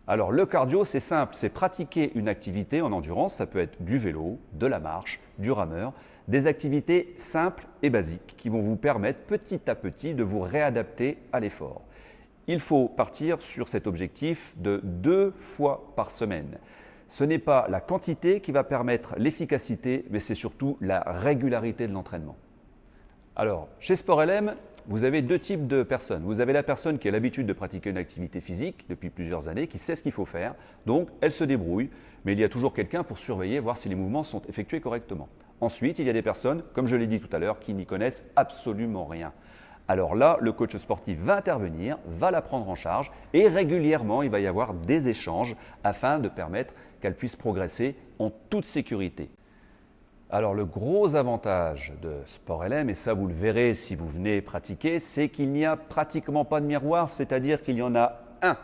Alors le cardio, c'est simple, c'est pratiquer une activité en endurance, ça peut être du vélo, de la marche, du rameur, des activités simples et basiques qui vont vous permettre petit à petit de vous réadapter à l'effort. Il faut partir sur cet objectif de 2 fois par semaine. Ce n'est pas la quantité qui va permettre l'efficacité, mais c'est surtout la régularité de l'entraînement. Alors, chez Sport LM, vous avez 2 types de personnes. Vous avez la personne qui a l'habitude de pratiquer une activité physique depuis plusieurs années, qui sait ce qu'il faut faire, donc elle se débrouille, mais il y a toujours quelqu'un pour surveiller, voir si les mouvements sont effectués correctement. Ensuite, il y a des personnes, comme je l'ai dit tout à l'heure, qui n'y connaissent absolument rien. Alors là, le coach sportif va intervenir, va la prendre en charge et régulièrement, il va y avoir des échanges afin de permettre qu'elle puisse progresser en toute sécurité. Alors le gros avantage de Sport LM, et ça vous le verrez si vous venez pratiquer, c'est qu'il n'y a pratiquement pas de miroir, c'est-à-dire qu'il y en a un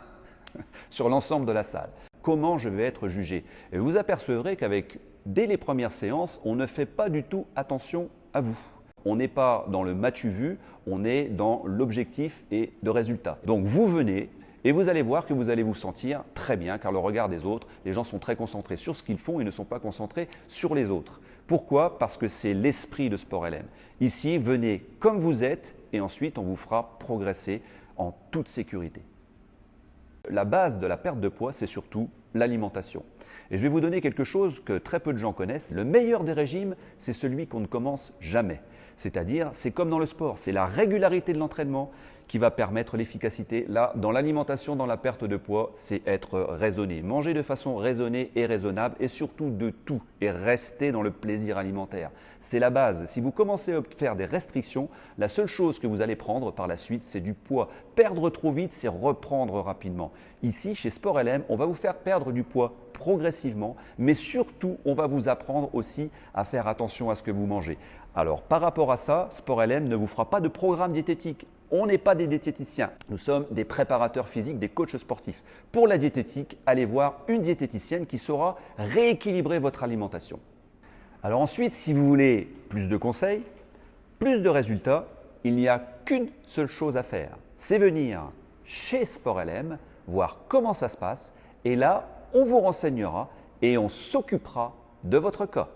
sur l'ensemble de la salle. Comment je vais être jugé? Et vous apercevrez qu'avec dès les premières séances, on ne fait pas du tout attention à vous. On n'est pas dans le m'as-tu vu, on est dans l'objectif et de résultat. Donc vous venez et vous allez voir que vous allez vous sentir très bien car le regard des autres, les gens sont très concentrés sur ce qu'ils font et ne sont pas concentrés sur les autres. Pourquoi? Parce que c'est l'esprit de Sport LM. Ici, venez comme vous êtes et ensuite on vous fera progresser en toute sécurité. La base de la perte de poids, c'est surtout l'alimentation. Et je vais vous donner quelque chose que très peu de gens connaissent. Le meilleur des régimes, c'est celui qu'on ne commence jamais. C'est-à-dire, c'est comme dans le sport, c'est la régularité de l'entraînement qui va permettre l'efficacité. Là, dans l'alimentation, dans la perte de poids, c'est être raisonné. Manger de façon raisonnée et raisonnable et surtout de tout et rester dans le plaisir alimentaire. C'est la base. Si vous commencez à faire des restrictions, la seule chose que vous allez prendre par la suite, c'est du poids. Perdre trop vite, c'est reprendre rapidement. Ici, chez Sport LM, on va vous faire perdre du poids progressivement, mais surtout, on va vous apprendre aussi à faire attention à ce que vous mangez. Alors, par rapport à ça, Sport LM ne vous fera pas de programme diététique. On n'est pas des diététiciens, nous sommes des préparateurs physiques, des coachs sportifs. Pour la diététique, allez voir une diététicienne qui saura rééquilibrer votre alimentation. Alors ensuite, si vous voulez plus de conseils, plus de résultats, il n'y a qu'une seule chose à faire. C'est venir chez Sport LM, voir comment ça se passe et là, on vous renseignera et on s'occupera de votre corps.